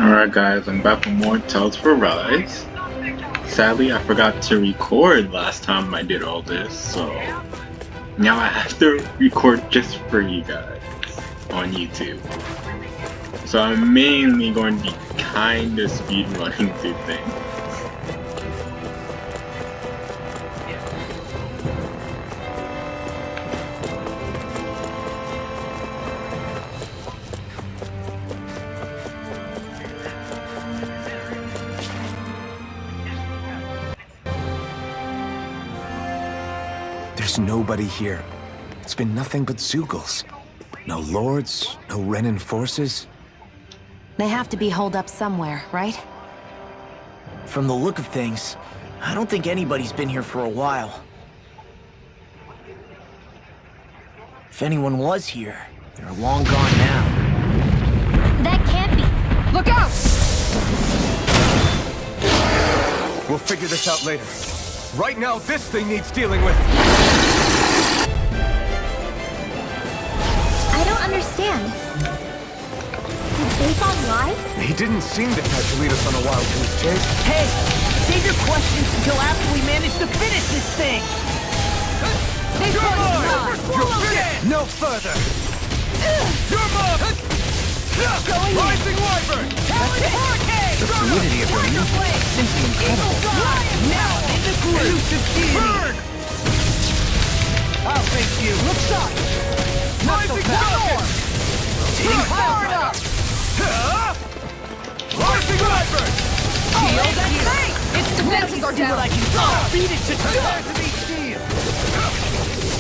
Alright guys, I'm back with more Tales for Rise. Sadly, I forgot to record last time I did all this, so now I have to record just for you guys on YouTube. So I'm mainly going to be kinda speedrunning through things. There's nobody here. It's been nothing but Zeugles. No lords, no Renan forces. They have to be holed up somewhere, right? From the look of things, I don't think anybody's been here for a while. If anyone was here, they're long gone now. That can't be. Look out! We'll figure this out later. Right now, this thing needs dealing with. I don't understand. Did Bayfog lie? He didn't seem to try to lead us on a wild goose chase. Hey! Save your questions until after we manage to finish this thing! You're mine! You're finished! No further! You're mine! Rising Wyvern! The fluidity of your movement is simply incredible. Now, in the group! Elusive deity! Burn! I'll thank you! Look sharp! Not so Rising fast! Falcon! Hitting powered up! Rising Wyvern! Shield and tank! Its defenses are down! Beat it to dust!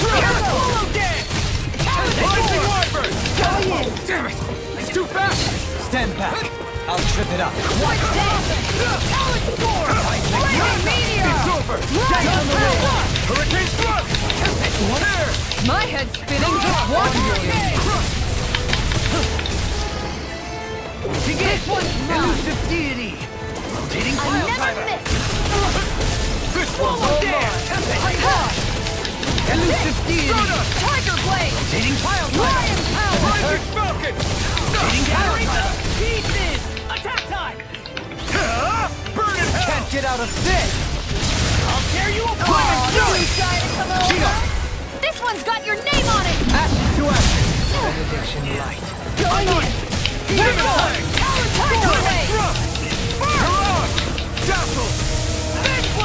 Follow dead! Rising Wyvern! Going in! Damn it! It's too fast! Stand back! I'll trip it up! What's that? Talent Storm! Lightning Meteor! It's over! Right on the way! Hurricane Thrust! There! My head's spinning just one! This one's elusive deity! Rotating pile driver! This one's all mine! Elusive deity! Tiger Blade! Rotating pile driver! Lion power! Rising Falcon! Rotating pile driver! Pieces! Attack time! Burn in hell! Can't get out of this! I'll tear you apart! This one's got your name on it! Ashes to ashes! Benediction light! Going in! Timothy! Tiger Blade! Hurrah! Dazzle!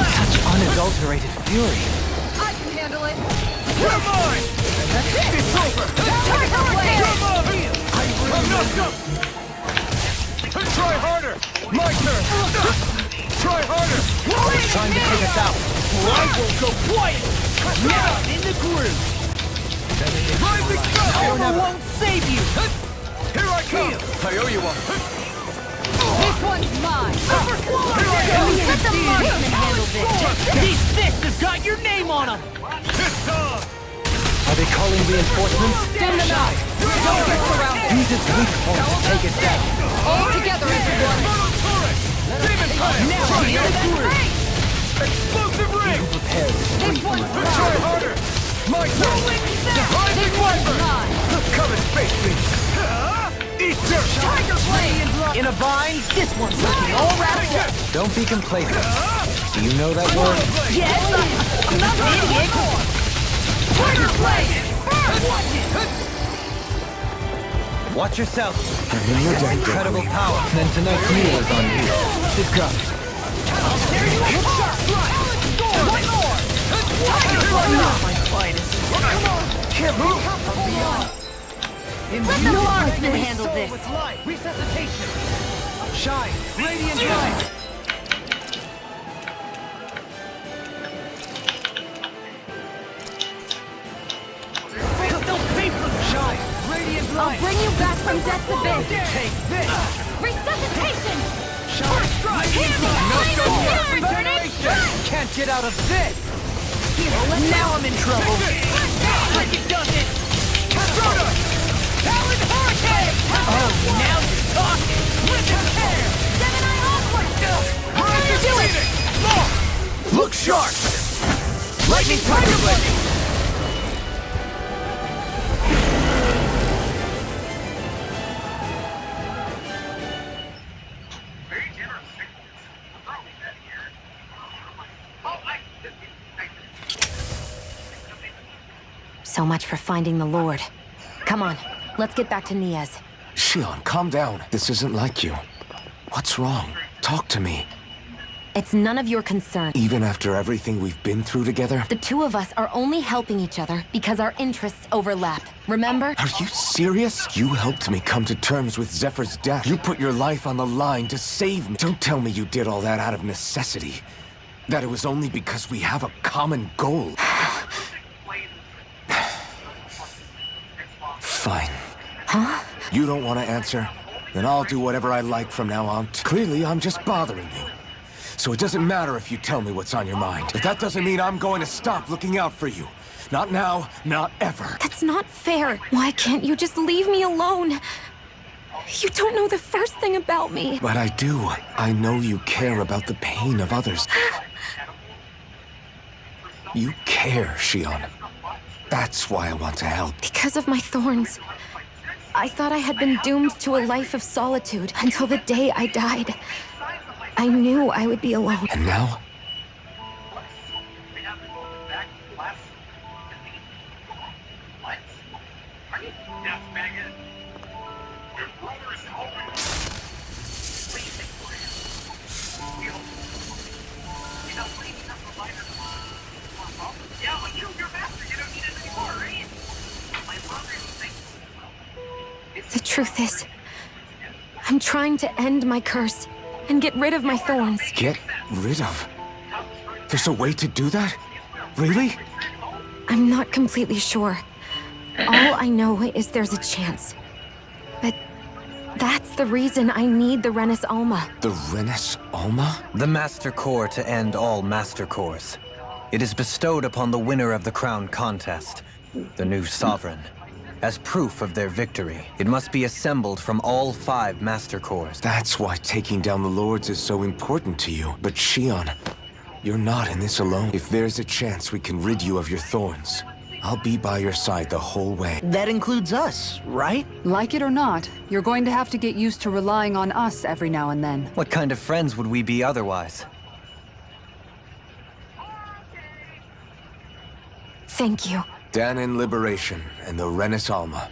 Such unadulterated fury! I can handle it. You're mine! It's over! Tiger Blade! You're mine! I'm knocked up! Try harder! My turn! Try harder! Trying to take us out! Or I will go quiet! Now in the groove! Rising Armor Falcon! won't save you! Here I come! I owe you one! This one's mine. Let the marksman handle this. These fists have got your name on them! It's on! Are they calling reinforcements? Stand them out. Don't get surrounded. Use its weak point to take it down. All together, everyone. Mortal Turret! Demon Fire! Now Try in the groove! Explosive ring! Prepared. This one's Try mine. harder! My turn! Rising This one's Wyvern! mine. Come and face me! Eat dirt! Tiger Blade. In a vine, this one's looking all wrapped up! Don't be complacent. Do you know that word? Yes, I'm not an idiot! Tiger Blade! Watch it! Watch yourself! Give me your deck, Incredible Deadly. power! Then tonight's meal is on you. It goes. I'll tear you apart! One more! Tiger Blade! Not my finest! Come on! Can't move! From beyond! Let the marksman handle this. With light! Resuscitation! Shine! Radiant light! Don't pay for the shine! Radiant I'll light! bring you back from death's abyss. Take this! Resuscitation. Shine! Strike! Can't get out of this! Now I'm in trouble! Like it doesn't! Castrota! Talon Hurricane! Oh, now you're talking! Listen here! Gemini onward. I'm gonna do it. Look sharp! Lightning Tiger Blade! So much for finding the Lord. Come on, let's get back to Niaz. Shion, calm down. This isn't like you. What's wrong? Talk to me. It's none of your concern. Even after everything we've been through together? The two of us are only helping each other because our interests overlap. Remember? Are you serious? You helped me come to terms with Zephyr's death. You put your life on the line to save me. Don't tell me you did all that out of necessity. That it was only because we have a common goal. Fine. Huh? You don't want to answer? Then I'll do whatever I like from now on. Clearly, I'm just bothering you. So it doesn't matter if you tell me what's on your mind. But that doesn't mean I'm going to stop looking out for you. Not now, not ever. That's not fair. Why can't you just leave me alone? You don't know the first thing about me. But I do. I know you care about the pain of others. You care, Shion. That's why I want to help. Because of my thorns. I thought I had been doomed to a life of solitude until the day I died. I knew I would be alone. And now? The truth is, I'm trying to end my curse and get rid of my thorns. Get rid of? There's a way to do that? Really? I'm not completely sure. All I know is there's a chance. But that's the reason I need the Renis Alma. The Renis Alma? The Master Core to end all Master Cores. It is bestowed upon the winner of the Crown Contest, the new Sovereign. As proof of their victory, it must be assembled from all 5 Master Cores. That's why taking down the Lords is so important to you. But Shion, you're not in this alone. If there's a chance we can rid you of your thorns, I'll be by your side the whole way. That includes us, right? Like it or not, you're going to have to get used to relying on us every now and then. What kind of friends would we be otherwise? Thank you. Dahnan Liberation and the Renis Alma.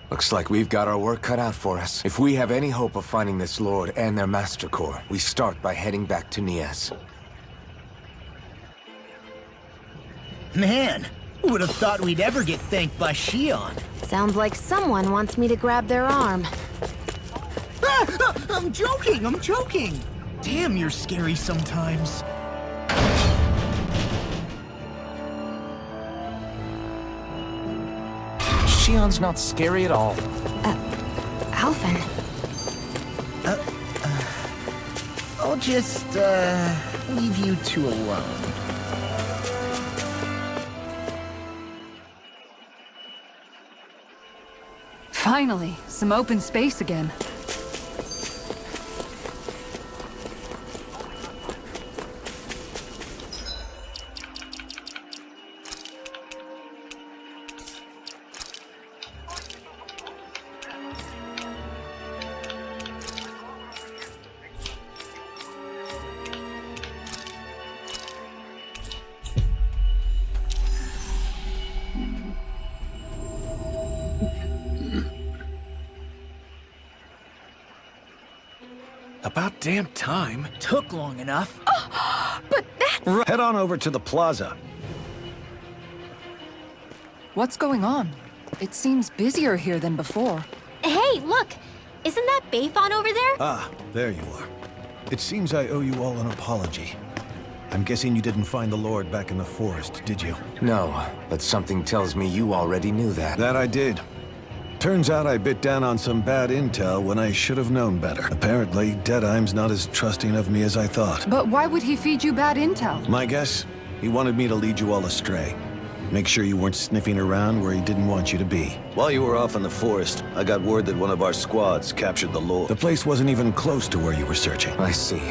Looks like we've got our work cut out for us. If we have any hope of finding this Lord and their Master Core, we start by heading back to Niaz. Man, who would have thought we'd ever get thanked by Shion? Sounds like someone wants me to grab their arm. I'm joking! Damn, you're scary sometimes. Shion's not scary at all. Alvin. I'll just, leave you two alone. Finally, some open space again. About damn time. Took long enough. Head on over to the plaza. What's going on? It seems busier here than before. Hey, look! Isn't that Bayfon over there? Ah, there you are. It seems I owe you all an apology. I'm guessing you didn't find the Lord back in the forest, did you? No, but something tells me you already knew that. That I did. Turns out I bit down on some bad intel when I should have known better. Apparently, Deadeye's not as trusting of me as I thought. But why would he feed you bad intel? My guess? He wanted me to lead you all astray. Make sure you weren't sniffing around where he didn't want you to be. While you were off in the forest, I got word that one of our squads captured the Lord. The place wasn't even close to where you were searching. I see.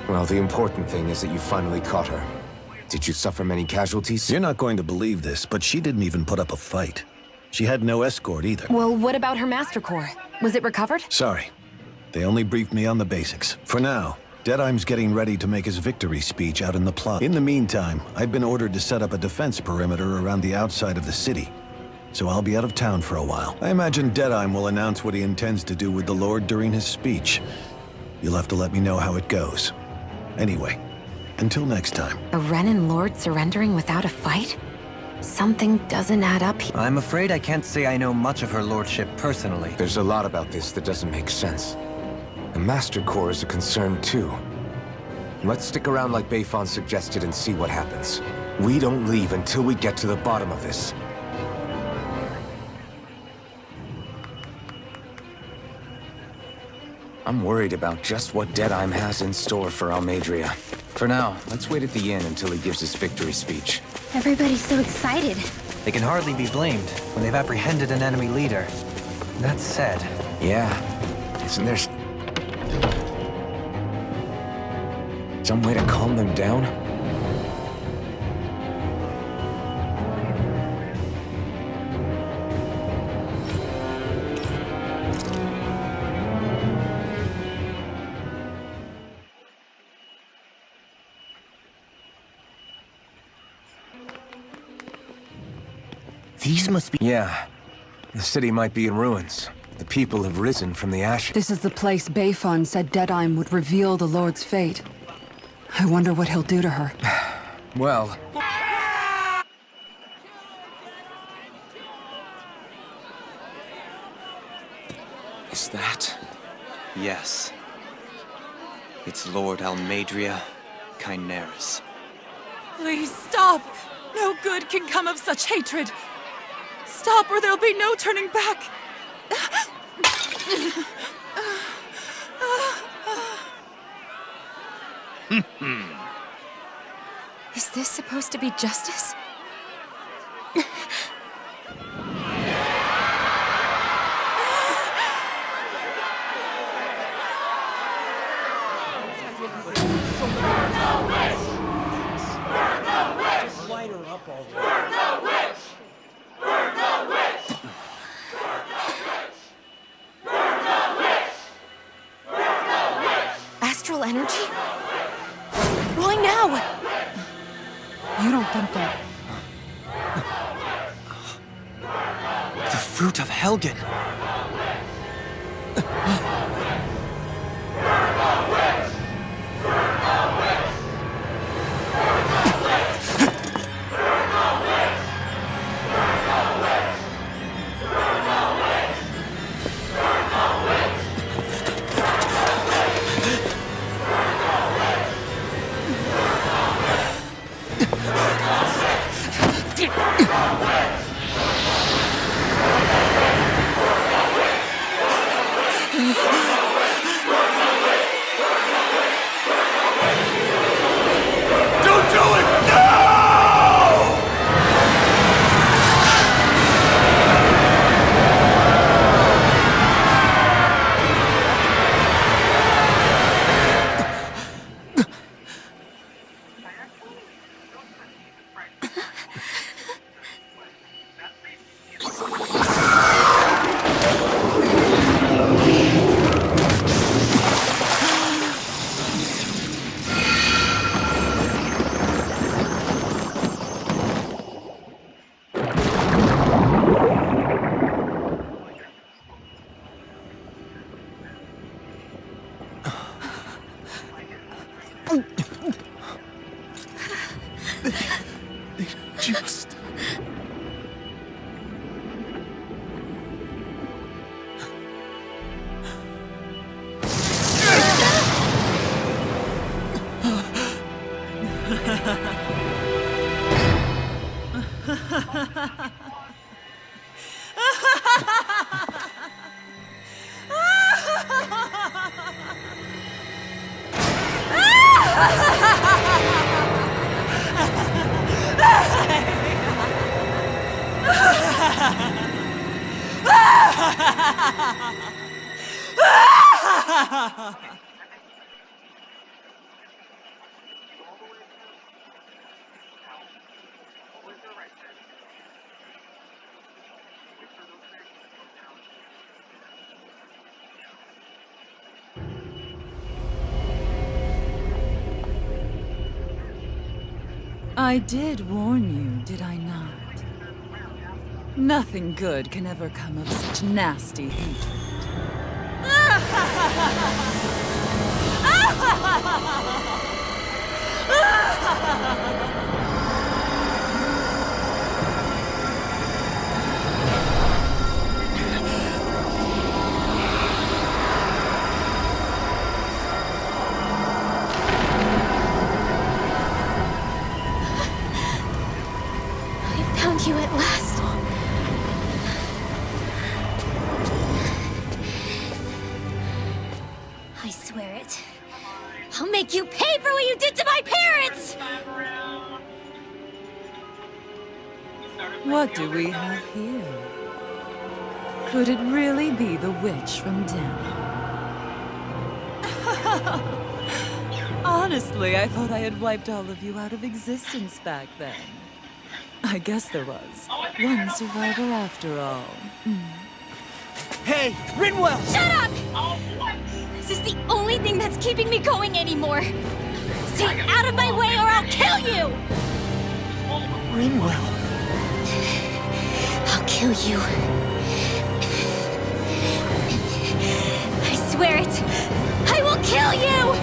Well, the important thing is that you finally caught her. Did you suffer many casualties? You're not going to believe this, but she didn't even put up a fight. She had no escort either. Well, what about her Master Core? Was it recovered? Sorry. They only briefed me on the basics. For now, Deadeye's getting ready to make his victory speech out in the plaza. In the meantime, I've been ordered to set up a defense perimeter around the outside of the city, so I'll be out of town for a while. I imagine Deadeye will announce what he intends to do with the Lord during his speech. You'll have to let me know how it goes. Anyway, until next time. A Renan Lord surrendering without a fight? Something doesn't add up here. I'm afraid I can't say I know much of her lordship personally. There's a lot about this that doesn't make sense. The Master Corps is a concern too. Let's stick around like Bayfon suggested and see what happens. We don't leave until we get to the bottom of this. I'm worried about just what Deadeye has in store for Almeidrea. For now, let's wait at the inn until he gives his victory speech. Everybody's so excited. They can hardly be blamed when they've apprehended an enemy leader. That said... Yeah, isn't there some way to calm them down? These must be... Yeah. The city might be in ruins. The people have risen from the ashes. This is the place Bayfon said Deadeye would reveal the Lord's fate. I wonder what he'll do to her. Well... Is that... Yes. It's Lord Almeidrea Kynaris. Please stop! No good can come of such hatred! Stop or there'll be no turning back! Is this supposed to be justice? Astral energy? Why now? You don't think that... The fruit of Helgen! Just... I did warn you, did I not? Nothing good can ever come of such nasty hatred. I found you at last. I swear it. I'll make you pay for what you did to my parents! What do we have here? Could it really be the witch from Danny? Honestly, I thought I had wiped all of you out of existence back then. I guess there was one survivor after all. Hey, Rinwell! Shut up! This is the only thing that's keeping me going anymore. Stay out of my way or I'll kill you! Rinwell. I'll kill you. I swear it. I will kill you!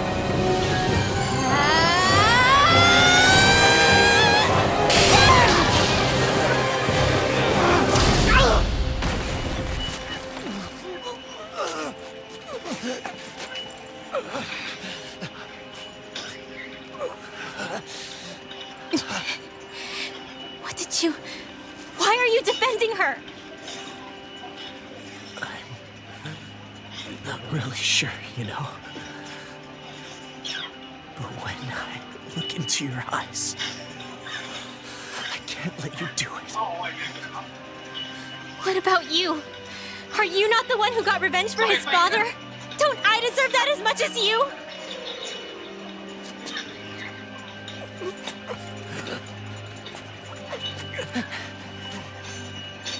What did you... Why are you defending her? I'm not really sure, you know. But when I look into your eyes, I can't let you do it. What about you? Are you not the one who got revenge for his father? Don't I deserve that as much as you?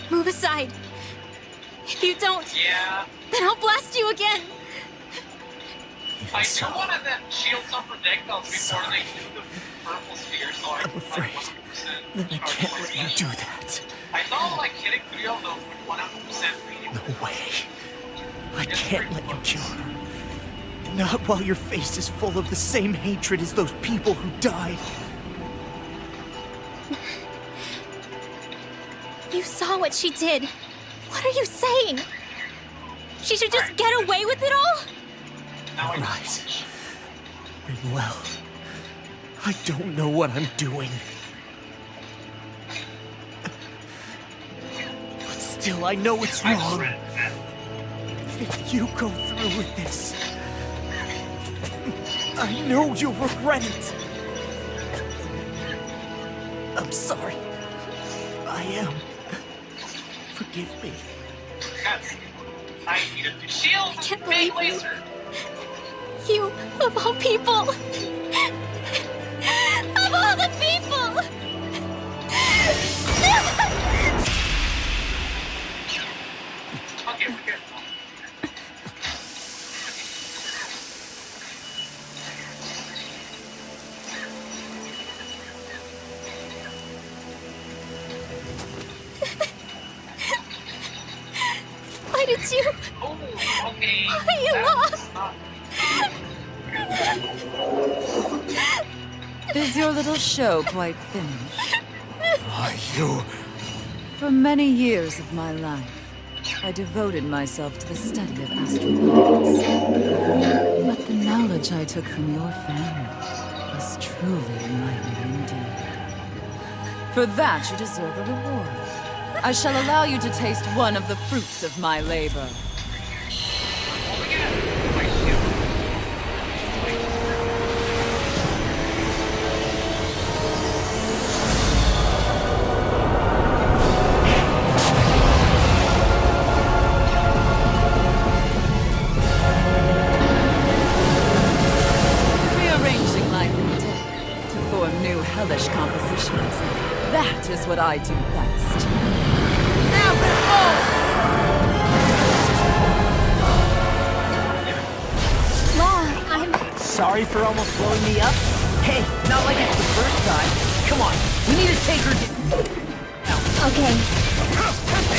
Move aside. If you don't, then I'll blast you again. I do wanted that shield some projectiles before they do the purple sphere, so I'm afraid that I can't let you do that. I thought like hitting 3 of those would 100% No way. I can't let you kill her. Not while your face is full of the same hatred as those people who died. You saw what she did. What are you saying? She should just get away with it all? Right. Well, I don't know what I'm doing. But still, I know it's wrong. If you go through with this, I know you'll regret it. I'm sorry. I am. Forgive me. I can't believe you. You, of all people. Of all the people! Okay, we're good. Why did you? Why you lost? Is your little show quite finished? Are you? For many years of my life, I devoted myself to the study of astrophysics. But the knowledge I took from your family was truly enlightening indeed. For that, you deserve a reward. I shall allow you to taste one of the fruits of my labor. Rearranging life and death to form new hellish compositions. That is what I do best. Now behold! Law, I'm... Sorry for almost blowing me up. Hey, not like it's the first time. Come on, we need to take her down. Okay.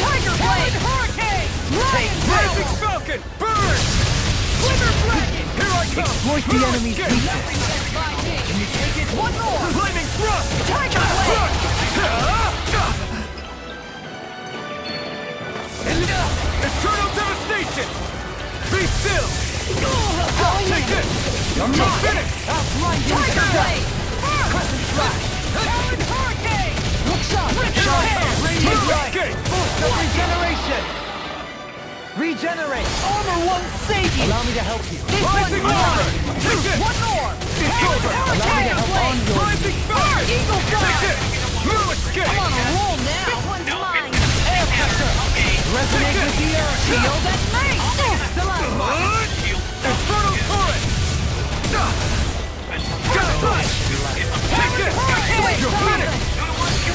Tiger Blade! Hurricane! Take Rising this! Falcon! Burn! Sliver Dragon! Here I come! Exploit the enemy's weakness. Can you take it? One more! Flaming Thrust! Tiger Blade! Eternal Devastation! Be still! Take this! You're You're mine! finished! Outrun Tiger Blade! Crescent Slash! Talon Hurricane! Look shot! Radiant Light! Boost of regeneration! Regenerate! Armor won't save you! Allow me to help you. This Rising one's Armor! mine! Take this! One more! It's over! Allow me to help on your Rising Falcon! Eagle Take Fly! this! No escape! I'm on a roll now! This one's mine. Air pressure! Resonate with the earth! Shield and mace! Stalagmite! Infernal Torrent! Take this! You're finished!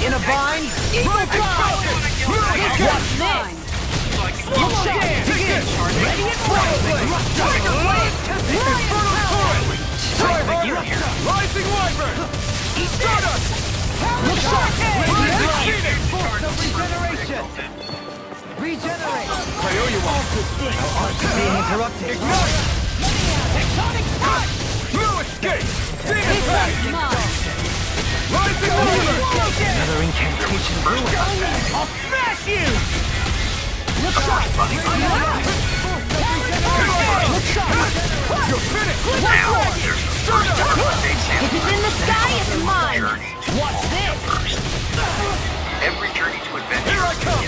In a bind! Eagle Rising Fly! Falcon! What's this? Look shot! Begin! Ready and waiting! Tiger Blade! Infernal Torrent! Try harder! Rising Wyvern! Stardust! Look shot! Rising Phoenix! Force of regeneration! Regenerate! Kaoyuwa! Being interrupted! Ignite! Tectonic touch! No escape! This Demon Pact! one's mine! Rising Wyvern! Another incantation ruined. I'll smash you! Look shot! Look shot! You're finished! If it's in the sky, it's mine. What's this? Every journey to adventure Here I come!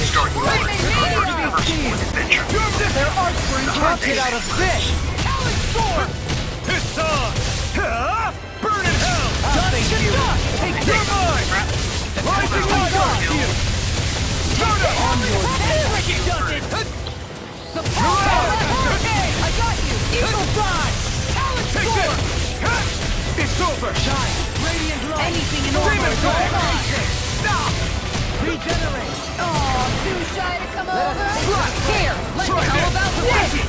start with adventure. Their arts were enchanted out of fish! Talon Sword! It's on! Burn in hell! Dust to dust! Take You're this! mine! Rising Wyvern! Stardust! On your head! Does it! The power! Hurricane! I got you! Eagle Fly! Talon Take Sword! this! It's over! Shine! Radiant light! Anything in order! Demon Pact! Stop! Regenerate! Oh, too shy to come over. Here! Let's Try how this. about this?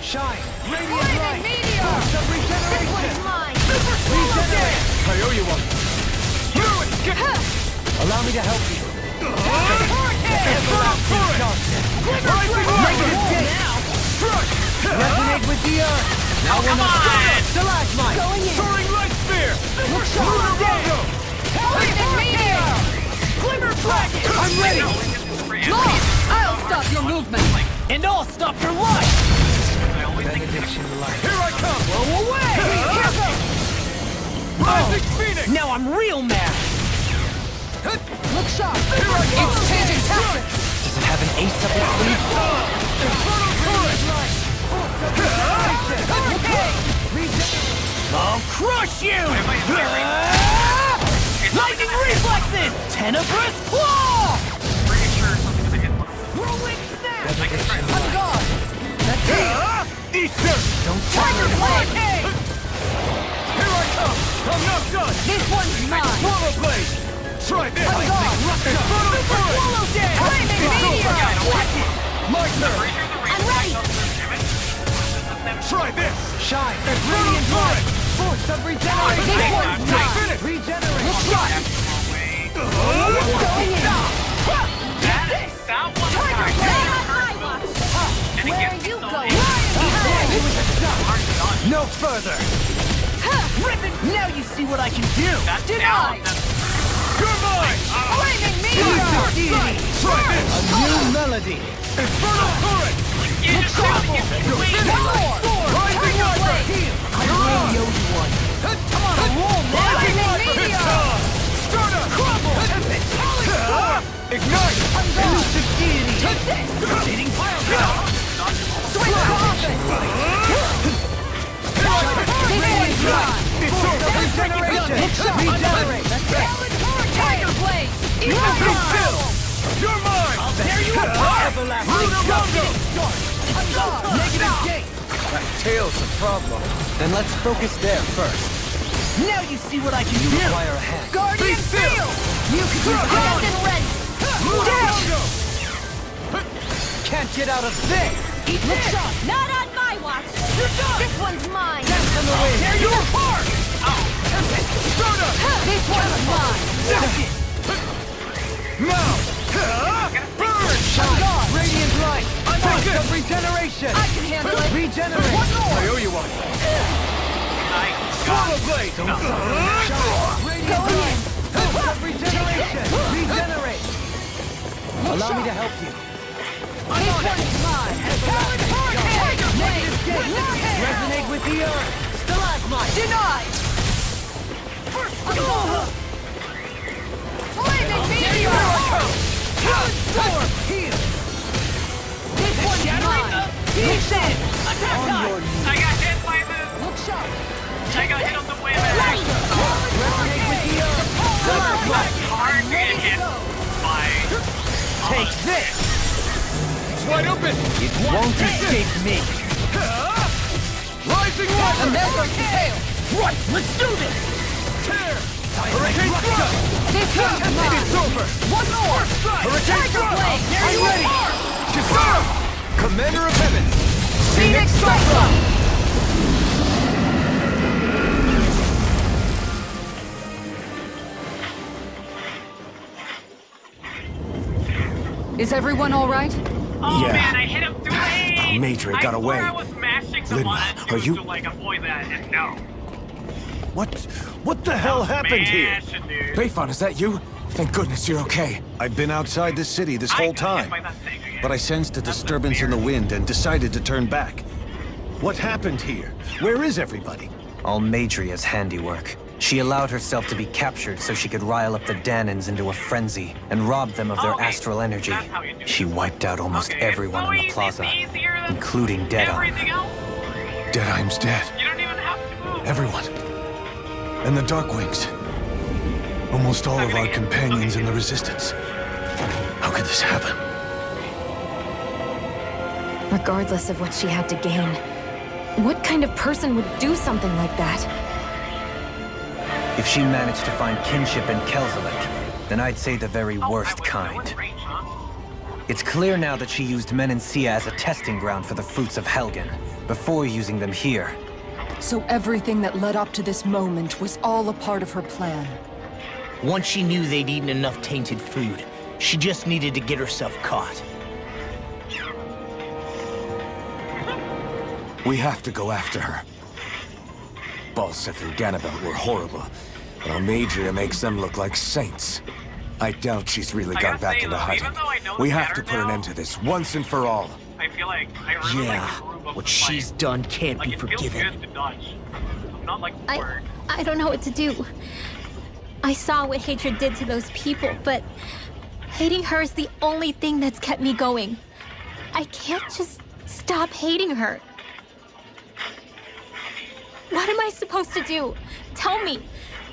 Shine! Radiant light! Meteor. Force of This regeneration! one's mine. Regenerate! Kaoyuwa! No escape! Allow me to help you. Hurricane! Everlasting darkness! Rising Negative Wyvern! gate! Resonate with the earth! Now we're not Stalagmite! Going in. Soaring Light Spear! Look shot! Lunarondo! Lightning meteor. Glimmer Dragon! I'm ready! Lost. I'll stop your movement. And I'll stop your life! Benediction light. Here I come! Blow away! Here goes! Rising Phoenix! Now I'm real mad! Look sharp! Here I come! It's changing tactics! Does it have an ace up its sleeve? Infernal Torrent! I'll crush you! Lightning reflexes! Tenebrous claw! Whirlwind snap! I'm gone! That's it! Easter! Don't Tiger Blade! Here I come! I'm not done! This one's mine. Swallow Blade! Try this! I'm gone! Infernal Torrent! Swallow Day! Lightning meteor. Watch it! My turn! I'm ready. Try this! Shine! Infernal Radiant Torrent! light! Force of regeneration! This one's mine. Finish! Regenerate! Look shot. Going in. Tiger Blade on my watch. Where are you going? No further! Ribbon! Now you see what I can do! Denied. You're mine! Lightning meteor. Try this! A new melody! Infernal Torrent! One more! Rising Wyvern! I really owe you one! I'm on a roll now! Lightning meteor. Stardust! Crumble! Ignite! I'm gone! Elusive deity! Rotating pile drive! Switch coffin. Radiant drive! It's over! Regeneration! Regenerate! Tiger Blade. Be still! You're mine! Tear you apart! Everlasting Lunarondo! I'm gone! Negative gate! That tail's a problem. Then let's focus there first. Now you see what I can do! Require a hand. Guardian still. Field. You can do hand and ready. Lunarondo! Can't get out of this! Look shot! Not on my watch. You're done! This one's mine. Dance in the wind! Tear you apart! This one's mine! Now! Burn! God! Radiant light! Take Take it! of regeneration! I can handle it! Regenerate! One more! I owe you one. Swallow blade! Radiant light! Touch of regeneration! Regenerate! Allow me to help you. This one's mine! Talon Hurricane! Negative gate! Resonate with the earth! Stalagmite! Denied! Flaming meteor! Talon storm! Heal! This one's mine! He's in! On your knees! I got hit by the... Look sharp! I got hit on the way Resonate with the earth! hard to get hit by... Take this! It's wide open! It won't escape me! Rising water! And there goes the tail! Right, let's do this! Tear! Hurricane thrust! This one's mine! It's over! One more! Hurricane Tiger thrust! Blade! There I'm you ready! are! Kisara! Commander of Heaven! Phoenix Cyclone! Is everyone all right? Oh Yeah. man, I hit him through the head! Maedre got I away. swore I was mashing the Linma, button are you- to like avoid that, and no. What the hell happened here? Mashing, dude. Bayfon, is that you? Thank goodness you're okay. I've been outside the city this I whole got hit time, by that thing again. but I sensed a disturbance in the wind and decided to turn back. What happened here? Where is everybody? Almeidria's handiwork. She allowed herself to be captured so she could rile up the Danans into a frenzy and rob them of their Okay, astral energy. that's how you do it. She wiped out almost Okay, it's everyone so in the easy, plaza, it's easier than including Deadeye. everything else. Deadeye's dead. You don't even have to move. Everyone. And the Darkwings. Almost all of our companions in the Resistance. How could this happen? Regardless of what she had to gain, what kind of person would do something like that? If she managed to find kinship in Kelzelik, then I'd say the very Oh, worst I kind. wouldn't range, huh? It's clear now that she used Menancia as a testing ground for the fruits of Helgen, before using them here. So everything that led up to this moment was all a part of her plan. Once she knew they'd eaten enough tainted food, she just needed to get herself caught. We have to go after her. Balsef and Ganabel were horrible, but Almeidria makes them look like saints. I doubt she's really I gone gotta back say, into though, hiding. even though I know We it's have to better put an now, end to this once and for all. I feel like I really Yeah, like the groove of what the she's fight. done can't Like, be it feels forgiven. good to dodge. I'm not like word. I don't know what to do. I saw what hatred did to those people, but hating her is the only thing that's kept me going. I can't just stop hating her. What am I supposed to do? Tell me.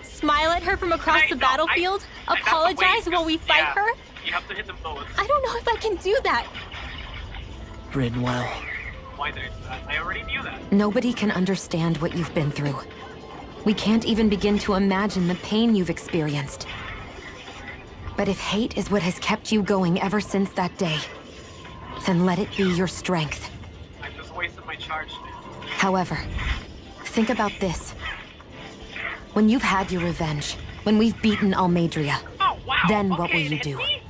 Smile at her from across the battlefield? I have to Apologize wait, while we fight yeah, her? You have to hit them both. I don't know if I can do that. Rinwell. Why did I do that? I already knew that. Nobody can understand what you've been through. We can't even begin to imagine the pain you've experienced. But if hate is what has kept you going ever since that day, then let it be your strength. I just wasted my charge. However, think about this. When you've had your revenge, when we've beaten Almeidria, Oh, wow. then what okay, will you it do? hit me?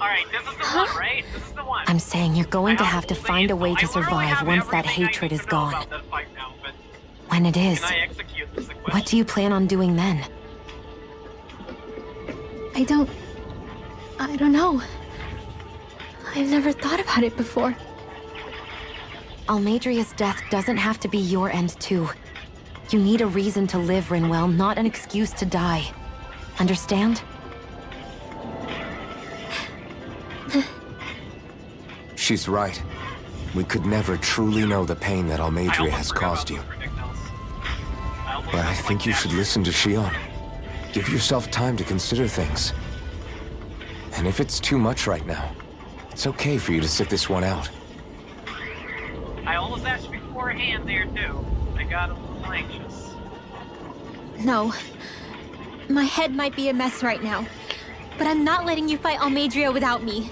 Alright, this is the one, right? This is the one. I'm saying you're going to have to I find a way to literally survive have once that everything I hatred need is to know gone. about that fight now, but When it is, can I execute this question? what do you plan on doing then? I don't know. I've never thought about it before. Almeidria's death doesn't have to be your end too. You need a reason to live, Rinwell, not an excuse to die. Understand? She's right. We could never truly know the pain that Almeidria has caused you. But I think you should listen to Shion. Give yourself time to consider things. And if it's too much right now, it's okay for you to sit this one out. I almost asked beforehand there, too. I got a little anxious. No. My head might be a mess right now, but I'm not letting you fight Almeidria without me.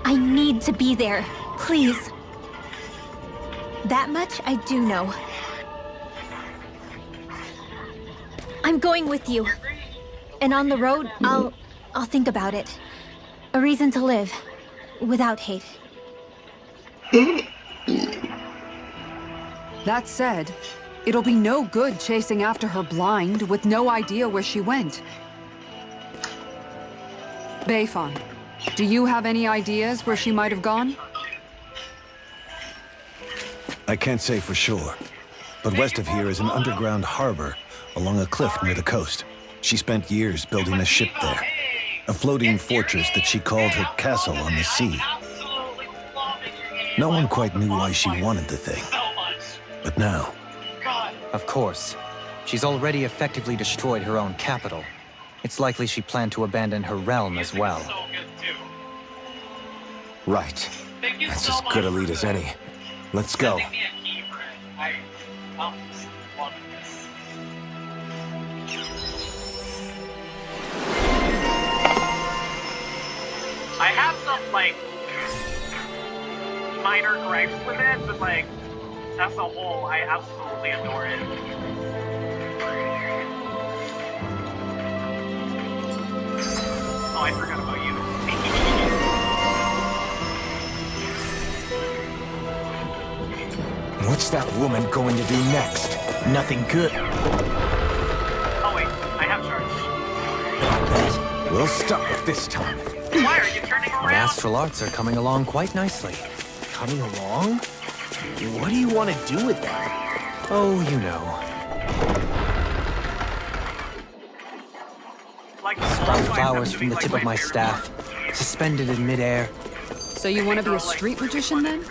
I need to be there. Please. That much I do know. I'm going with you. And on the road, I'll think about it. A reason to live. Without hate. That said, it'll be no good chasing after her blind with no idea where she went. Bayfon, do you have any ideas where she might have gone? I can't say for sure, but west of here is an underground harbor along a cliff near the coast. She spent years building a ship there, a floating fortress that she called her castle on the sea. No one quite knew why she wanted the thing, but now... Of course. She's already effectively destroyed her own capital. It's likely she planned to abandon her realm as well. Right. That's as good a lead as any. Let's go. I have some, like, minor gripes with it, but, like, as a whole, I absolutely adore it. Oh, I forgot about you. What's that woman going to do next? Nothing good. Oh wait, I have charge. We'll stop it this time. Why are you turning And around? astral arts are coming along quite nicely. Coming along? What do you want to do with that? Oh, you know. Sprout flowers from the tip of my staff, suspended in midair. So you want to be a street magician then?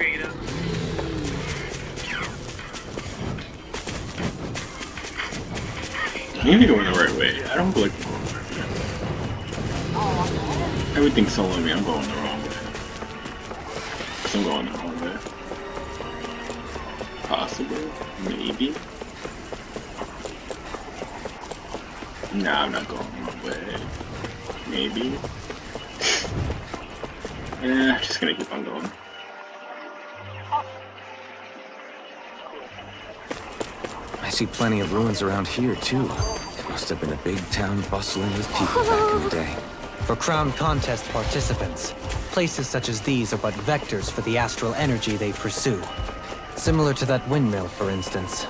I'm gonna go in the right way. I don't like going the right way. Everything's telling me I'm going the wrong way. Cause I'm going the wrong way. Possible. Maybe. Nah, I'm not going the wrong way. Maybe. Yeah, I'm just gonna keep on going. I see plenty of ruins around here, too. It must have been a big town bustling with people back in the day. For Crown Contest participants, places such as these are but vectors for the astral energy they pursue. Similar to that windmill, for instance.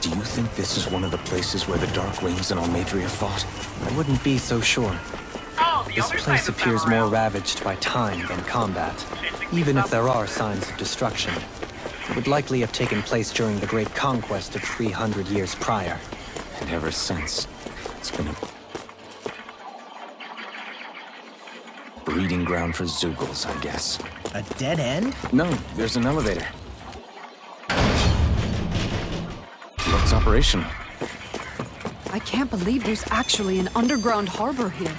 Do you think this is one of the places where the Dark Wings and Almadria fought? I wouldn't be so sure. This place appears more ravaged by time than combat, even if there are signs of destruction. It would likely have taken place during the Great Conquest of 300 years prior. And ever since, it's been a breeding ground for Zeugles, I guess. A dead end? No, there's an elevator. Looks operational. I can't believe there's actually an underground harbor here.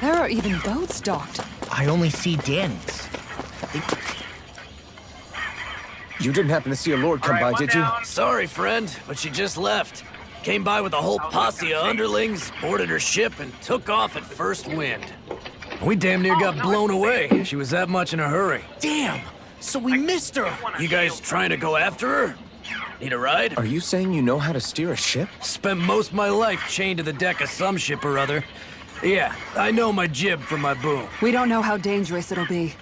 There are even boats docked. I only see Danny's. You didn't happen to see a lord come by, did you? Sorry, friend, but she just left. Came by with a whole posse of underlings, boarded her ship, and took off at first wind. We damn near got blown away. She was that much in a hurry. Damn! So we missed her! You guys trying to go after her? Need a ride? Are you saying you know how to steer a ship? Spent most of my life chained to the deck of some ship or other. Yeah, I know my jib from my boom. We don't know how dangerous it'll be.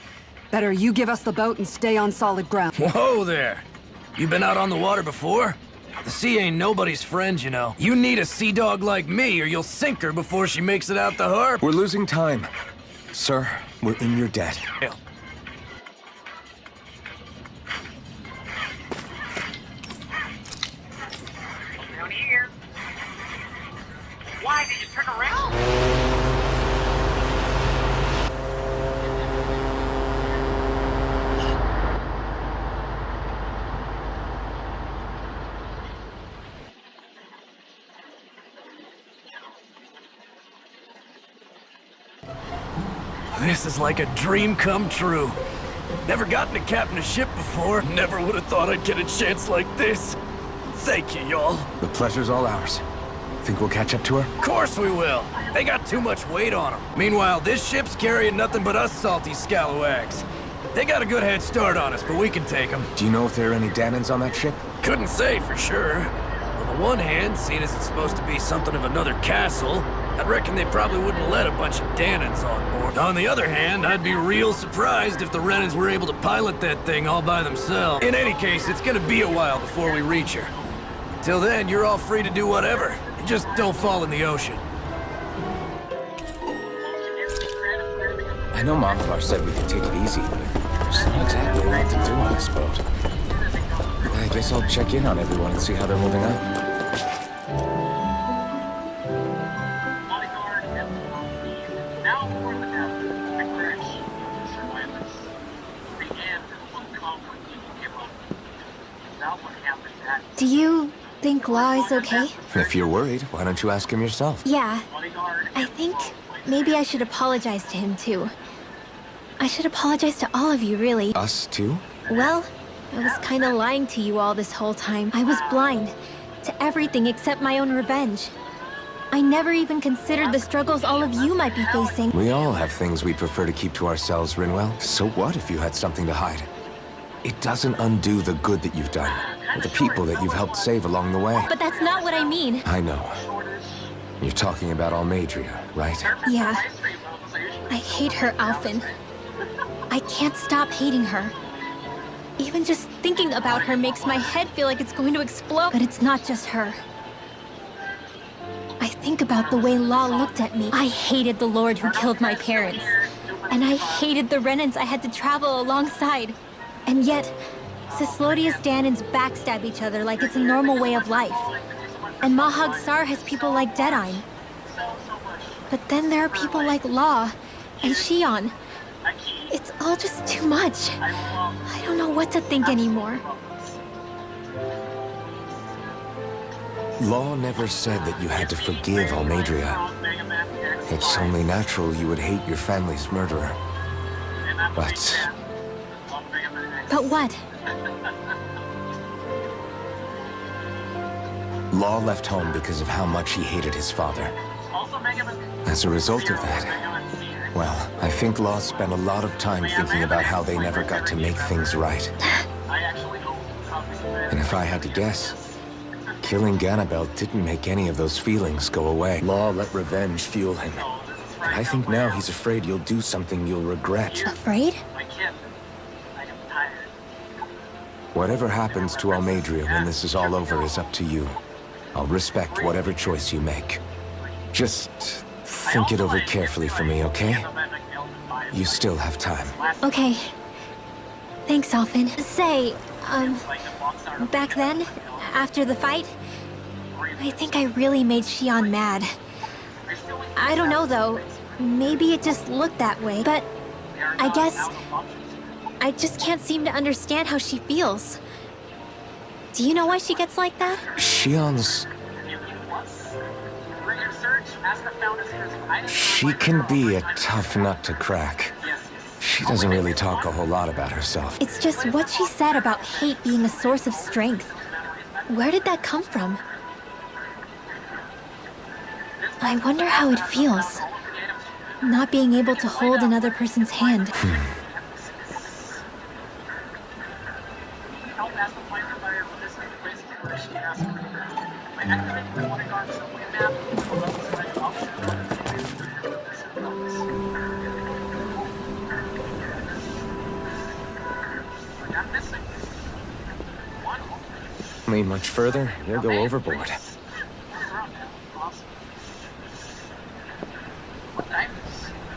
Better you give us the boat and stay on solid ground. Whoa there! You been out on the water before? The sea ain't nobody's friend, you know. You need a sea dog like me or you'll sink her before she makes it out the harbor. We're losing time. Sir, we're in your debt. Yeah. Down here. Why did you turn around? This is like a dream come true. Never gotten to captain a ship before. Never would have thought I'd get a chance like this. Thank you, y'all. The pleasure's all ours. Think we'll catch up to her? Of course we will. They got too much weight on them. Meanwhile, this ship's carrying nothing but us salty scalawags. They got a good head start on us, but we can take them. Do you know if there are any Danans on that ship? Couldn't say for sure. Well, the one hand, seeing as it's supposed to be something of another castle, I'd reckon they probably wouldn't let a bunch of Danans on board. On the other hand, I'd be real surprised if the Renans were able to pilot that thing all by themselves. In any case, it's gonna be a while before we reach her. Till then, you're all free to do whatever. Just don't fall in the ocean. I know Mahalar said we could take it easy, but there's not exactly a lot to do on this boat. I guess I'll check in on everyone and see how they're holding up. Now for the death, the crash, the survivors, the end of the conflict you give up. Now what happens at Do you think Law is okay? If you're worried, why don't you ask him yourself? Yeah. I think maybe I should apologize to him too. I should apologize to all of you, really. Us too? Well, I was kinda lying to you all this whole time. I was blind to everything except my own revenge. I never even considered the struggles all of you might be facing. We all have things we'd prefer to keep to ourselves, Rinwell. So what if you had something to hide? It doesn't undo the good that you've done, or the people that you've helped save along the way. But that's not what I mean. I know. You're talking about Almadria, right? Yeah. I hate her, Alphen. I can't stop hating her. Even just thinking about her makes my head feel like it's going to explode. But it's not just her. I think about the way Law looked at me. I hated the Lord who killed my parents. And I hated the Renans I had to travel alongside. And yet, Cyslodia's Danans backstab each other like it's a normal way of life. And Mahag Saar has people like Deadeye. But then there are people like Law and Shion. It's all just too much. I don't know what to think anymore. Law never said that you had to forgive Almadria. It's only natural you would hate your family's murderer. But what? Law left home because of how much he hated his father. As a result of that, well, I think Law spent a lot of time thinking about how they never got to make things right. And if I had to guess, killing Ganabel didn't make any of those feelings go away. Law let revenge fuel him. I think now he's afraid you'll do something you'll regret. Afraid? Whatever happens to Almadria when this is all over is up to you. I'll respect whatever choice you make. Just think it over carefully for me, okay? You still have time. Okay. Thanks, Alphen. Say, back then, after the fight, I think I really made Shion mad. I don't know, though. Maybe it just looked that way, but I guess I just can't seem to understand how she feels. Do you know why she gets like that? Shion's... She can be a tough nut to crack. She doesn't really talk a whole lot about herself. It's just what she said about hate being a source of strength. Where did that come from? I wonder how it feels. Not being able to hold another person's hand. Lean much further, you'll go overboard.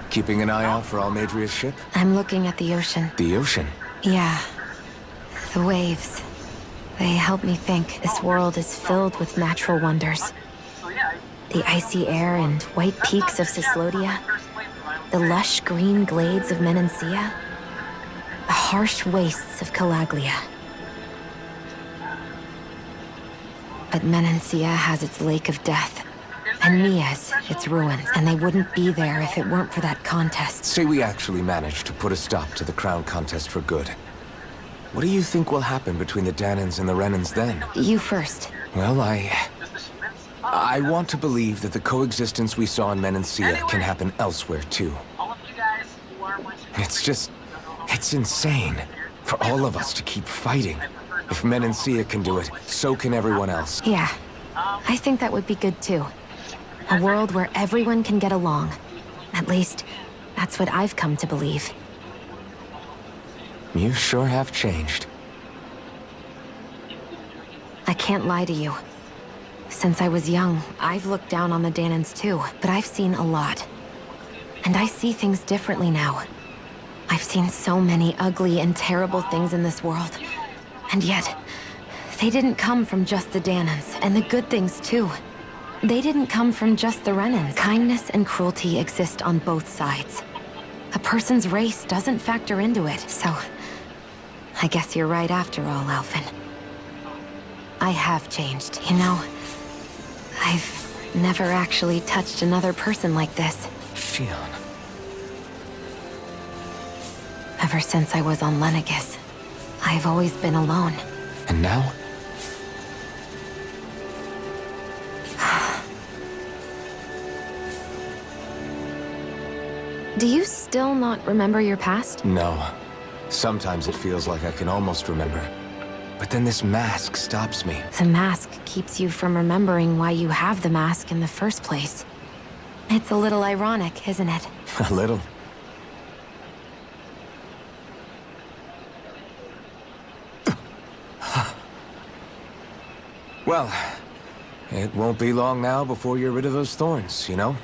Keeping an eye out for Almadria's ship? I'm looking at the ocean. The ocean? Yeah. The waves. They help me think this world is filled with natural wonders. The icy air and white peaks of Cyslodia. The lush green glades of Menancia. The harsh wastes of Calaglia. But Menancia has its Lake of Death. And Nias, its ruins. And they wouldn't be there if it weren't for that contest. Say we actually managed to put a stop to the crown contest for good. What do you think will happen between the Danans and the Renans then? You first. Well, I want to believe that the coexistence we saw in Menancia can happen elsewhere too. It's insane for all of us to keep fighting. If Menancia can do it, so can everyone else. Yeah, I think that would be good too. A world where everyone can get along. At least, that's what I've come to believe. You sure have changed. I can't lie to you. Since I was young, I've looked down on the Danans too, but I've seen a lot. And I see things differently now. I've seen so many ugly and terrible things in this world. And yet, they didn't come from just the Danans, and the good things too. They didn't come from just the Renans. Kindness and cruelty exist on both sides. A person's race doesn't factor into it, so... I guess you're right after all, Alphen. I have changed, you know? I've never actually touched another person like this. Shionne. Ever since I was on Lenegis, I've always been alone. And now? Do you still not remember your past? No. Sometimes it feels like I can almost remember. But then this mask stops me. The mask keeps you from remembering why you have the mask in the first place. It's a little ironic, isn't it? A little. Well, it won't be long now before you're rid of those thorns, you know?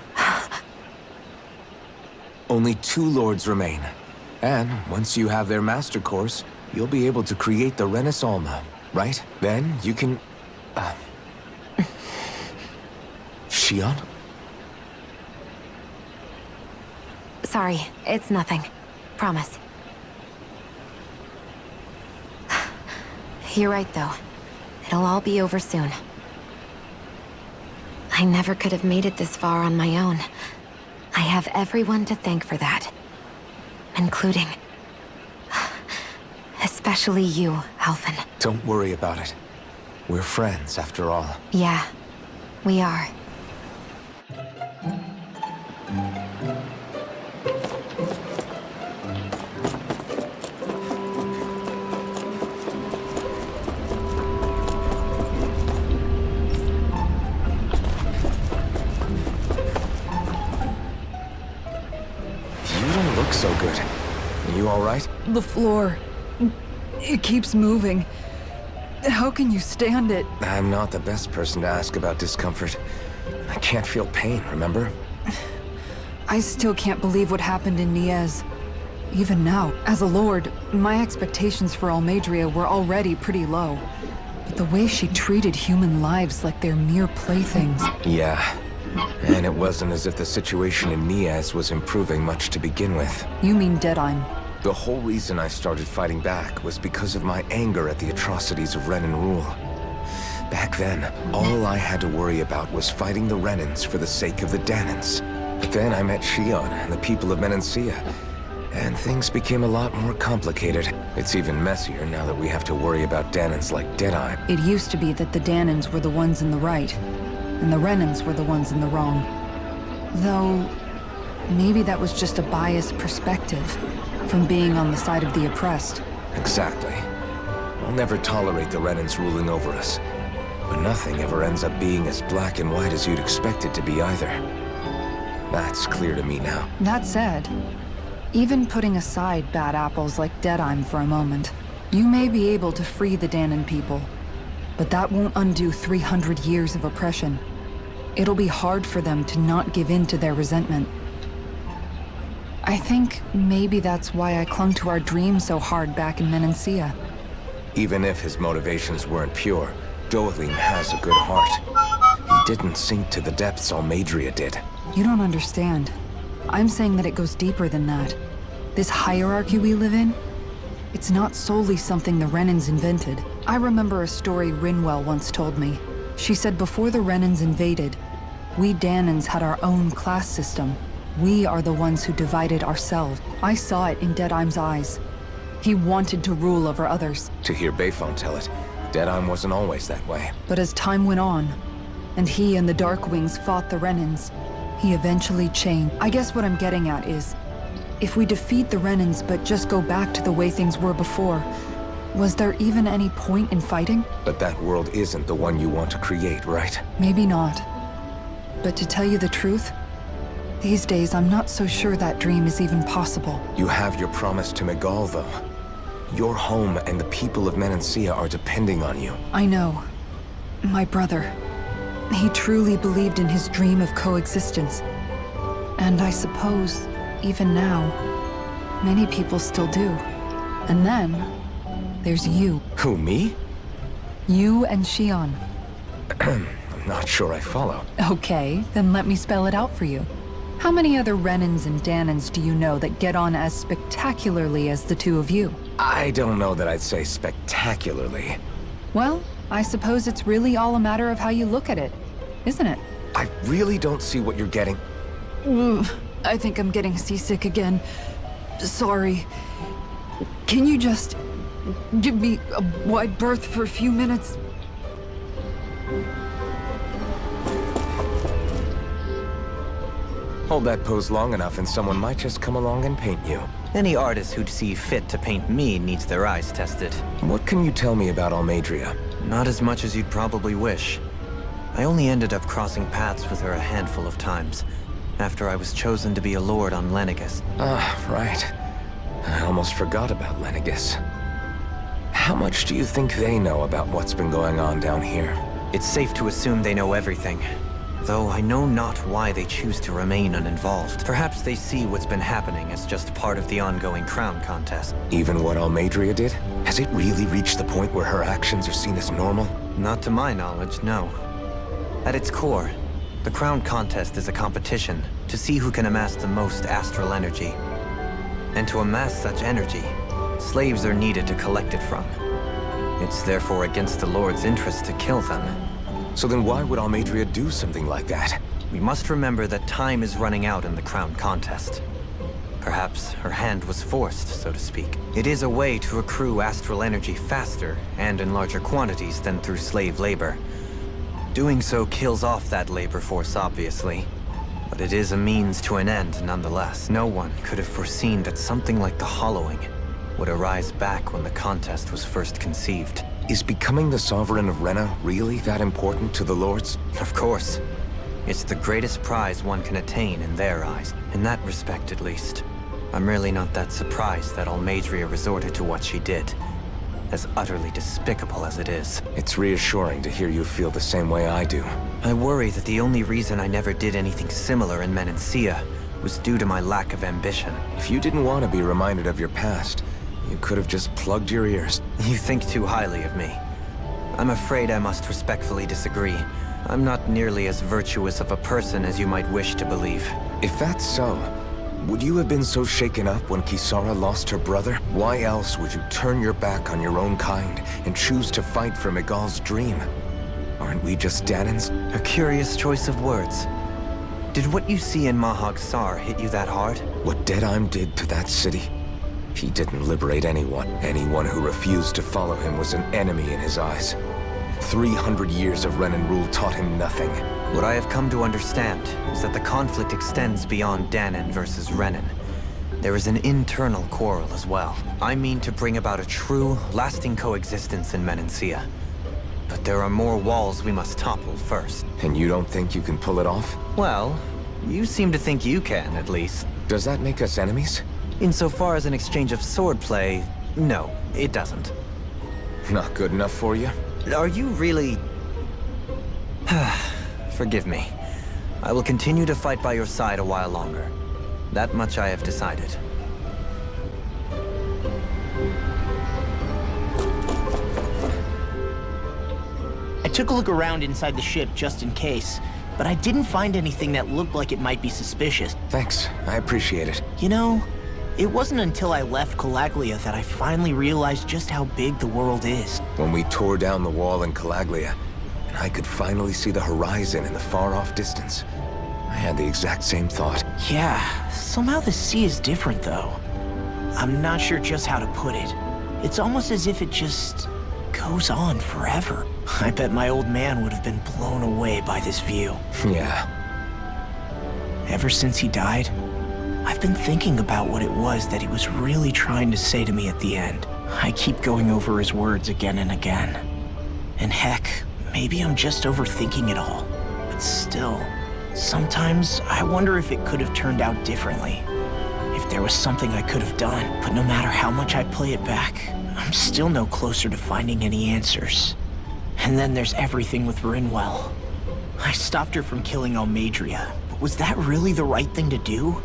Only 2 lords remain. And once you have their master course, you'll be able to create the Renis Alma, right? Then you can... Shionne? Sorry, it's nothing. Promise. You're right, though. It'll all be over soon. I never could have made it this far on my own. I have everyone to thank for that. Including... especially you, Alphen. Don't worry about it. We're friends, after all. Yeah, we are. So good. Are you all right? The floor... it keeps moving. How can you stand it? I'm not the best person to ask about discomfort. I can't feel pain, remember? I still can't believe what happened in Niez. Even now, as a lord, my expectations for Almeidrea were already pretty low. But the way she treated human lives like they're mere playthings... Yeah. And it wasn't as if the situation in Niez was improving much to begin with. You mean Deadheim? The whole reason I started fighting back was because of my anger at the atrocities of Renan rule. Back then, all I had to worry about was fighting the Renans for the sake of the Danans. But then I met Shionne and the people of Menancia, and things became a lot more complicated. It's even messier now that we have to worry about Danans like Deadheim. It used to be that the Danans were the ones in the right, and the Renans were the ones in the wrong. Though, maybe that was just a biased perspective from being on the side of the oppressed. Exactly. I'll never tolerate the Renans ruling over us. But nothing ever ends up being as black and white as you'd expect it to be either. That's clear to me now. That said, even putting aside bad apples like Deadheim for a moment, you may be able to free the Danan people. But that won't undo 300 years of oppression. It'll be hard for them to not give in to their resentment. I think maybe that's why I clung to our dream so hard back in Menancia. Even if his motivations weren't pure, Dohalim has a good heart. He didn't sink to the depths Almeidrea did. You don't understand. I'm saying that it goes deeper than that. This hierarchy we live in, it's not solely something the Renans invented. I remember a story Rinwell once told me. She said before the Renans invaded, we Danans had our own class system. We are the ones who divided ourselves. I saw it in Deadheim's eyes. He wanted to rule over others. To hear Bayfon tell it, Deadheim wasn't always that way. But as time went on, and he and the Darkwings fought the Renans, he eventually changed. I guess what I'm getting at is, if we defeat the Renans but just go back to the way things were before, Was there even any point in fighting? But that world isn't the one you want to create, right? Maybe not. But to tell you the truth, these days I'm not so sure that dream is even possible. You have your promise to Megal, though. Your home and the people of Menancia are depending on you. I know. My brother. He truly believed in his dream of coexistence. And I suppose, even now, many people still do. And then, there's you. Who, me? You and Xion. I'm not sure I follow. Okay, then let me spell it out for you. How many other Renans and Danans do you know that get on as spectacularly as the two of you? I don't know that I'd say spectacularly. Well, I suppose it's really all a matter of how you look at it, isn't it? I really don't see what you're getting. Ugh, I think I'm getting seasick again. Sorry. Can you just give me a wide berth for a few minutes? Hold that pose long enough and someone might just come along and paint you. Any artist who'd see fit to paint me needs their eyes tested. What can you tell me about Almeidrea? Not as much as you'd probably wish. I only ended up crossing paths with her a handful of times, after I was chosen to be a lord on Lenegis. Ah, right. I almost forgot about Lenegis. How much do you think they know about what's been going on down here? It's safe to assume they know everything. Though I know not why they choose to remain uninvolved. Perhaps they see what's been happening as just part of the ongoing crown contest. Even what Almeidrea did? Has it really reached the point where her actions are seen as normal? Not to my knowledge, no. At its core, the crown contest is a competition to see who can amass the most astral energy. And to amass such energy, slaves are needed to collect it from. It's therefore against the Lord's interest to kill them. So then why would Almeidrea do something like that? We must remember that time is running out in the crown contest. Perhaps her hand was forced, so to speak. It is a way to accrue astral energy faster and in larger quantities than through slave labor. Doing so kills off that labor force, obviously. But it is a means to an end, nonetheless. No one could have foreseen that something like the Hollowing would arise back when the contest was first conceived. Is becoming the Sovereign of Rena really that important to the Lords? Of course. It's the greatest prize one can attain in their eyes. In that respect, at least. I'm really not that surprised that Almeidrea resorted to what she did. As utterly despicable as it is. It's reassuring to hear you feel the same way I do. I worry that the only reason I never did anything similar in Menancia was due to my lack of ambition. If you didn't want to be reminded of your past, you could have just plugged your ears. You think too highly of me. I'm afraid I must respectfully disagree. I'm not nearly as virtuous of a person as you might wish to believe. If that's so, would you have been so shaken up when Kisara lost her brother? Why else would you turn your back on your own kind and choose to fight for Megal's dream? Aren't we just Danans? A curious choice of words. Did what you see in Mahag Saar hit you that hard? What Deadheim did to that city? He didn't liberate anyone. Anyone who refused to follow him was an enemy in his eyes. 300 years of Renan rule taught him nothing. What I have come to understand is that the conflict extends beyond Danan versus Renan. There is an internal quarrel as well. I mean to bring about a true, lasting coexistence in Menancia. But there are more walls we must topple first. And you don't think you can pull it off? Well, you seem to think you can, at least. Does that make us enemies? Insofar as an exchange of swordplay, no, it doesn't. Not good enough for you? Are you really... Forgive me. I will continue to fight by your side a while longer. That much I have decided. I took a look around inside the ship just in case, but I didn't find anything that looked like it might be suspicious. Thanks, I appreciate it. You know, it wasn't until I left Calaglia that I finally realized just how big the world is. When we tore down the wall in Calaglia, and I could finally see the horizon in the far-off distance, I had the exact same thought. Yeah, somehow the sea is different though. I'm not sure just how to put it. It's almost as if it just goes on forever. I bet my old man would have been blown away by this view. Yeah. Ever since he died, I've been thinking about what it was that he was really trying to say to me at the end. I keep going over his words again and again. And heck, maybe I'm just overthinking it all. But still, sometimes I wonder if it could have turned out differently. If there was something I could have done. But no matter how much I play it back, I'm still no closer to finding any answers. And then there's everything with Rinwell. I stopped her from killing Almadria, but was that really the right thing to do?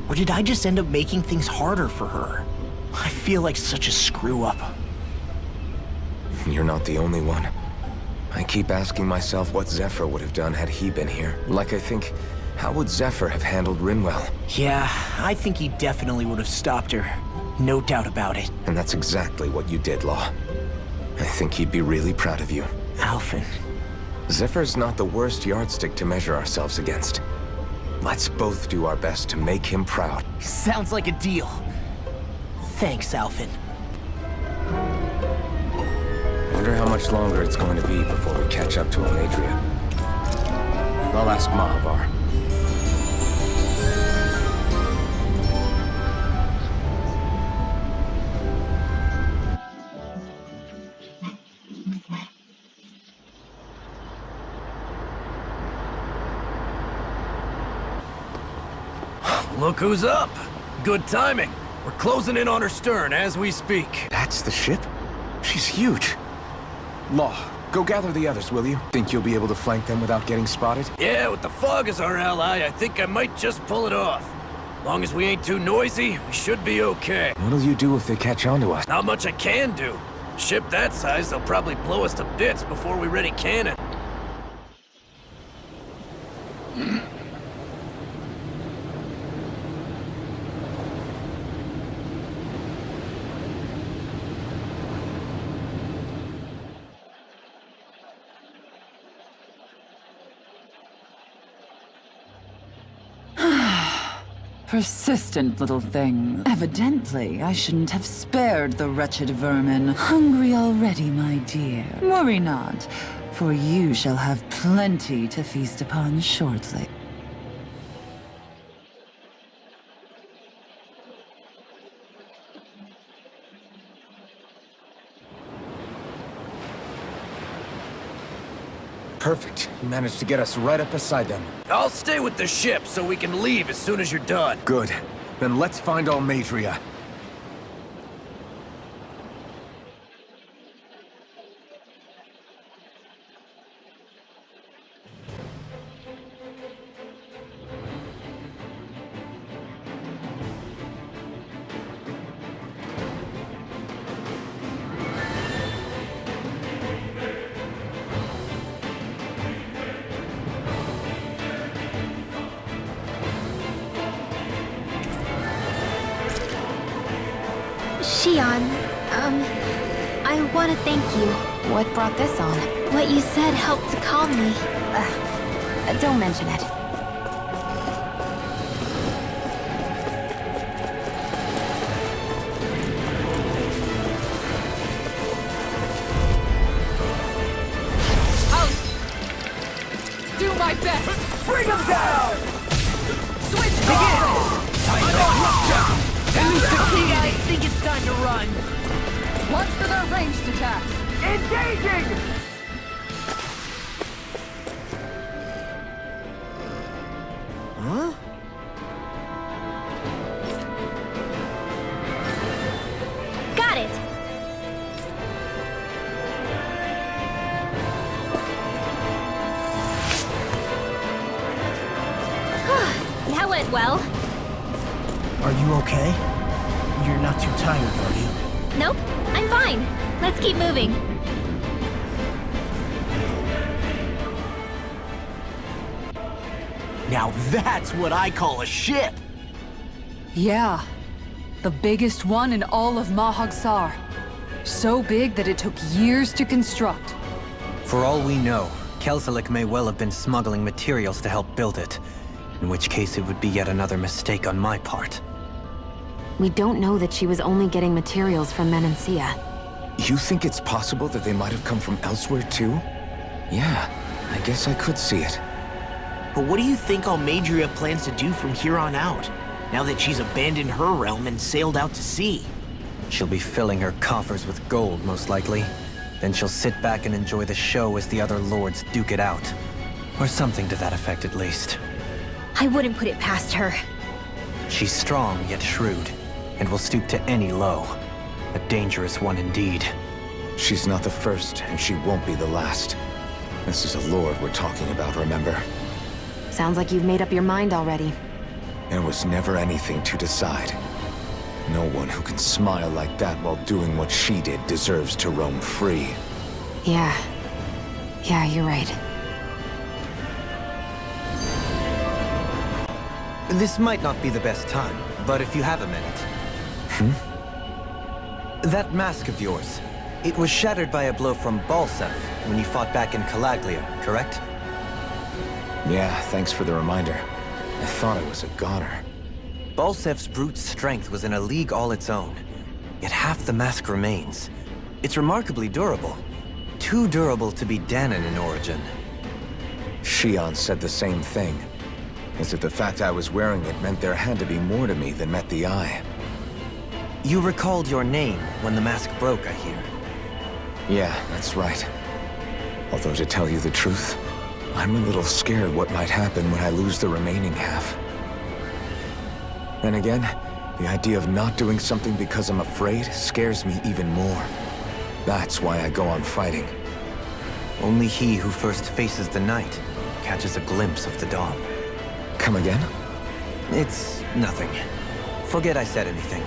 Or did I just end up making things harder for her? I feel like such a screw-up. You're not the only one. I keep asking myself what Zephyr would have done had he been here. Like I think, how would Zephyr have handled Rinwell? Yeah, I think he definitely would have stopped her. No doubt about it. And that's exactly what you did, Law. I think he'd be really proud of you. Alphen. Zephyr's not the worst yardstick to measure ourselves against. Let's both do our best to make him proud. Sounds like a deal. Thanks, Alphen. Wonder how much longer it's going to be before we catch up to Almadria. I'll ask Mahavar. Look who's up! Good timing. We're closing in on her stern as we speak. That's the ship? She's huge. Law, go gather the others, will you? Think you'll be able to flank them without getting spotted? Yeah, with the fog as our ally, I think I might just pull it off. Long as we ain't too noisy, we should be okay. What'll you do if they catch on to us? Not much I can do. Ship that size, they'll probably blow us to bits before we ready cannon. Persistent little thing. Evidently, I shouldn't have spared the wretched vermin. Hungry already, my dear. Worry not, for you shall have plenty to feast upon shortly. Perfect. You managed to get us right up beside them. I'll stay with the ship so we can leave as soon as you're done. Good. Then let's find Almadria. Shion, I want to thank you. What brought this on? What you said helped to calm me. Don't mention it. I'll do my best. Bring them down! Switch begin! At least the key guys think it's time to run. Watch for their ranged attacks. Engaging! Huh? Got it! That went well. Are you okay? You're not too tired, are you? Nope, I'm fine. Let's keep moving. Now that's what I call a ship! Yeah. The biggest one in all of Mahag Saar. So big that it took years to construct. For all we know, Kelzelik may well have been smuggling materials to help build it. In which case it would be yet another mistake on my part. We don't know that she was only getting materials from Menancia. You think it's possible that they might have come from elsewhere too? Yeah, I guess I could see it. But what do you think Almadria plans to do from here on out, now that she's abandoned her realm and sailed out to sea? She'll be filling her coffers with gold, most likely. Then she'll sit back and enjoy the show as the other lords duke it out. Or something to that effect, at least. I wouldn't put it past her. She's strong, yet shrewd, and will stoop to any low. A dangerous one indeed. She's not the first, and she won't be the last. This is a lord we're talking about, remember? Sounds like you've made up your mind already. There was never anything to decide. No one who can smile like that while doing what she did deserves to roam free. Yeah. Yeah, you're right. This might not be the best time, but if you have a minute... That mask of yours, it was shattered by a blow from Balseph when you fought back in Calaglia, correct? Yeah, thanks for the reminder. I thought I was a goner. Balsef's brute strength was in a league all its own, yet half the mask remains. It's remarkably durable. Too durable to be Dahnan in origin. Shion said the same thing. As if the fact I was wearing it meant there had to be more to me than met the eye. You recalled your name when the mask broke, I hear. Yeah, that's right. Although to tell you the truth, I'm a little scared what might happen when I lose the remaining half. Then again, the idea of not doing something because I'm afraid scares me even more. That's why I go on fighting. Only he who first faces the night catches a glimpse of the dawn. Come again? It's nothing. Forget I said anything.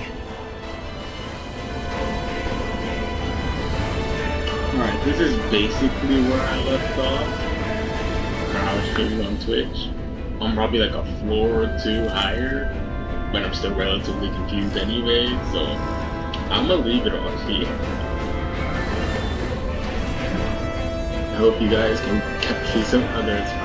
Alright, this is basically where I left off. When I was streaming on Twitch. I'm probably like a floor or two higher, but I'm still relatively confused anyway, so I'm gonna leave it off here. I hope you guys can catch me some other time.